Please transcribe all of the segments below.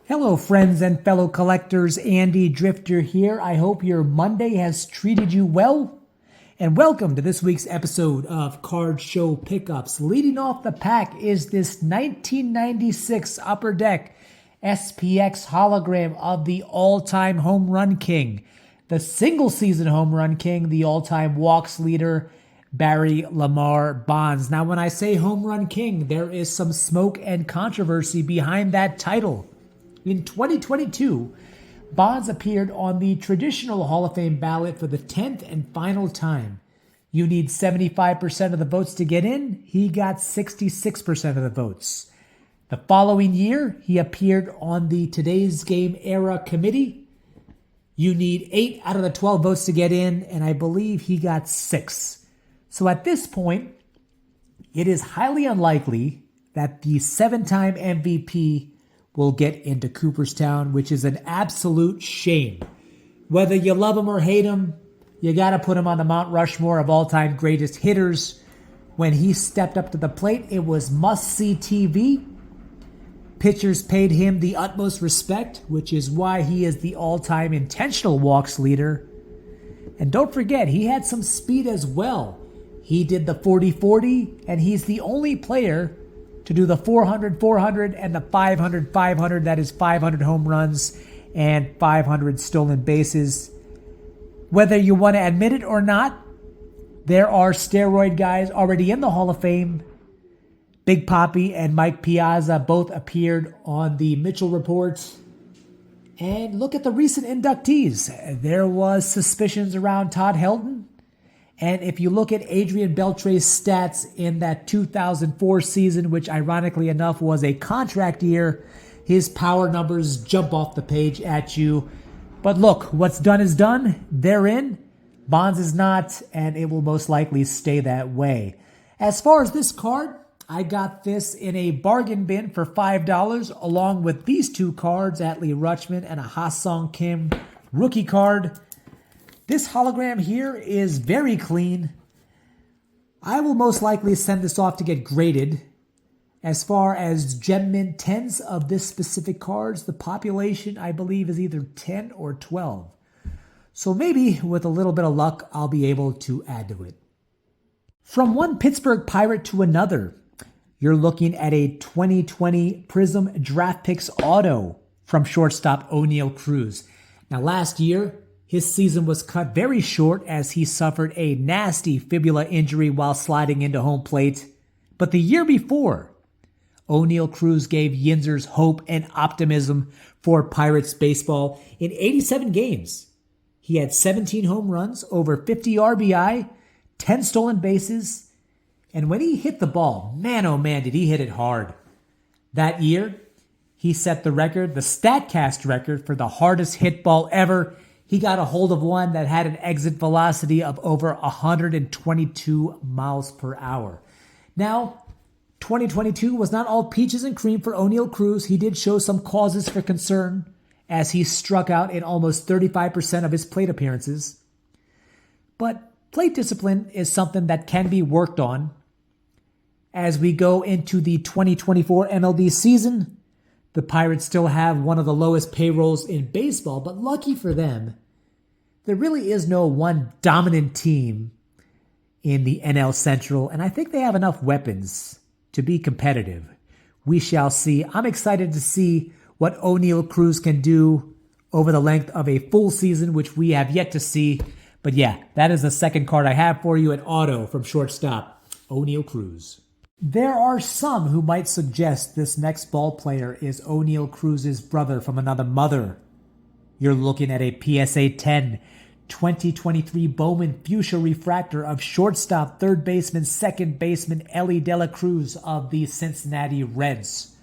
Hello, friends and fellow collectors. Andy Drifter here. I hope your Monday has treated you well. And welcome to this week's episode of Card Show Pickups. Leading off the pack is this 1996 Upper Deck SPX hologram of the all-time home run king, the single-season home run king, the all-time walks leader, Barry Lamar Bonds. Now, when I say home run king, there is some smoke and controversy behind that title. In 2022, Bonds appeared on the traditional Hall of Fame ballot for the 10th and final time. You need 75% of the votes to get in. He got 66% of the votes. The following year, he appeared on the Today's Game Era committee. You need 8 out of the 12 votes to get in, and I believe he got 6. So at this point, it is highly unlikely that the 7-time MVP will get into Cooperstown, which is an absolute shame. Whether you love him or hate him, you got to put him on the Mount Rushmore of all-time greatest hitters. When he stepped up to the plate, it was must-see TV. Pitchers paid him the utmost respect, which is why he is the all-time intentional walks leader. And don't forget, he had some speed as well. He did the 40-40, and he's the only player to do the 400-400 and the 500-500. That is 500 home runs and 500 stolen bases. Whether you want to admit it or not, there are steroid guys already in the Hall of Fame. Big Papi and Mike Piazza both appeared on the Mitchell Report. And look at the recent inductees. There was suspicions around Todd Helton. And if you look at Adrian Beltre's stats in that 2004 season, which ironically enough was a contract year, his power numbers jump off the page at you. But look, what's done is done. They're in. Bonds is not, and it will most likely stay that way. As far as this card, I got this in a bargain bin for $5, along with these two cards, Adley Rutschman and a Ha-Sung Kim rookie card. This hologram here is very clean. I will most likely send this off to get graded. As far as Gem Mint 10s of this specific cards, the population, I believe, is either 10 or 12. So maybe with a little bit of luck, I'll be able to add to it. From one Pittsburgh Pirate to another, you're looking at a 2020 Prism Draft Picks auto from shortstop Oneil Cruz. Now last year, his season was cut very short as he suffered a nasty fibula injury while sliding into home plate. But the year before, Oneil Cruz gave Yinzers hope and optimism for Pirates baseball. In 87 games, he had 17 home runs, over 50 RBI, 10 stolen bases. And when he hit the ball, man oh man, did he hit it hard. That year, he set the record, the StatCast record for the hardest hit ball ever. He got a hold of one that had an exit velocity of over 122 miles per hour. Now, 2022 was not all peaches and cream for Oneil Cruz. He did show some causes for concern as he struck out in almost 35% of his plate appearances. But plate discipline is something that can be worked on. As we go into the 2024 MLB season, the Pirates still have one of the lowest payrolls in baseball, but lucky for them, there really is no one dominant team in the NL Central, and I think they have enough weapons to be competitive. We shall see. I'm excited to see what Oneil Cruz can do over the length of a full season, which we have yet to see. But yeah, that is the second card I have for you, an auto from shortstop Oneil Cruz. There are some who might suggest this next ball player is Oneil Cruz's brother from another mother. You're looking at a PSA 10 2023 Bowman Fuchsia Refractor of shortstop, third baseman, second baseman Elly De La Cruz of the Cincinnati Reds.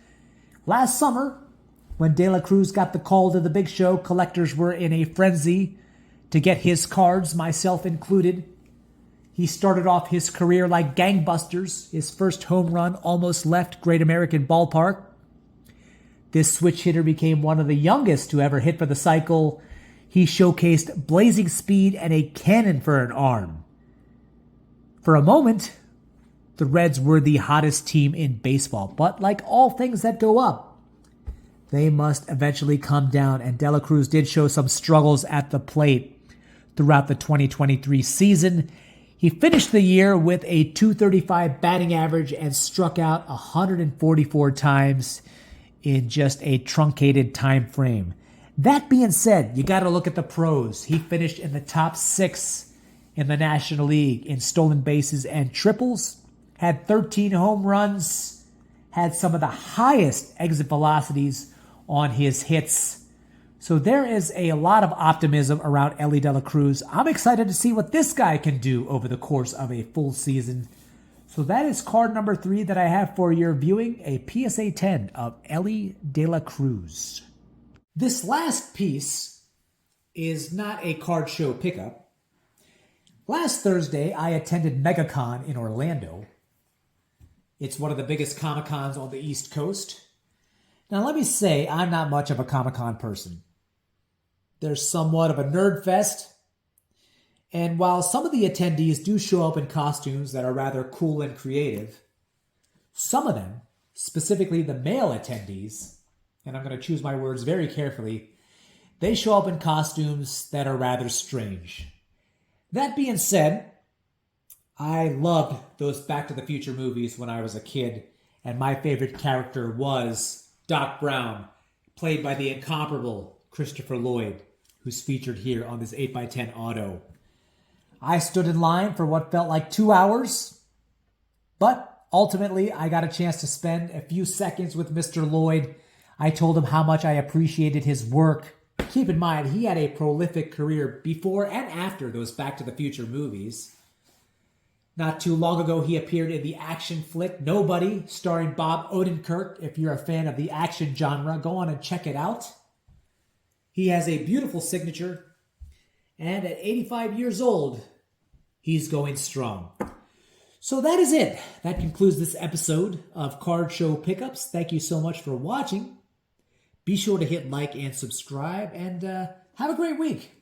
Last summer, when De La Cruz got the call to the big show, collectors were in a frenzy to get his cards, myself included. He started off his career like gangbusters. His first home run almost left Great American Ballpark. This switch hitter became one of the youngest to ever hit for the cycle. He showcased blazing speed and a cannon for an arm. For a moment, the Reds were the hottest team in baseball. But like all things that go up, they must eventually come down. And De La Cruz did show some struggles at the plate throughout the 2023 season. He finished the year with a .235 batting average and struck out 144 times in just a truncated time frame. That being said, you got to look at the pros. He finished in the top 6 in the National League in stolen bases and triples, had 13 home runs, had some of the highest exit velocities on his hits. So there is a lot of optimism around Elly De La Cruz. I'm excited to see what this guy can do over the course of a full season. So that is card number 3 that I have for your viewing, a PSA 10 of Elly De La Cruz. This last piece is not a card show pickup. Last Thursday, I attended MegaCon in Orlando. It's one of the biggest Comic-Cons on the East Coast. Now, let me say, I'm not much of a Comic-Con person. There's somewhat of a nerd fest. And while some of the attendees do show up in costumes that are rather cool and creative, some of them, specifically the male attendees, and I'm going to choose my words very carefully, they show up in costumes that are rather strange. That being said, I loved those Back to the Future movies when I was a kid, and my favorite character was Doc Brown, played by the incomparable Christopher Lloyd, who's featured here on this 8x10 auto. I stood in line for what felt like 2 hours, but ultimately I got a chance to spend a few seconds with Mr. Lloyd. I told him how much I appreciated his work. Keep in mind, he had a prolific career before and after those Back to the Future movies. Not too long ago, he appeared in the action flick Nobody, starring Bob Odenkirk. If you're a fan of the action genre, go on and check it out. He has a beautiful signature, and at 85 years old, he's going strong. So that is it. That concludes this episode of Card Show Pickups. Thank you so much for watching. Be sure to hit like and subscribe, and have a great week.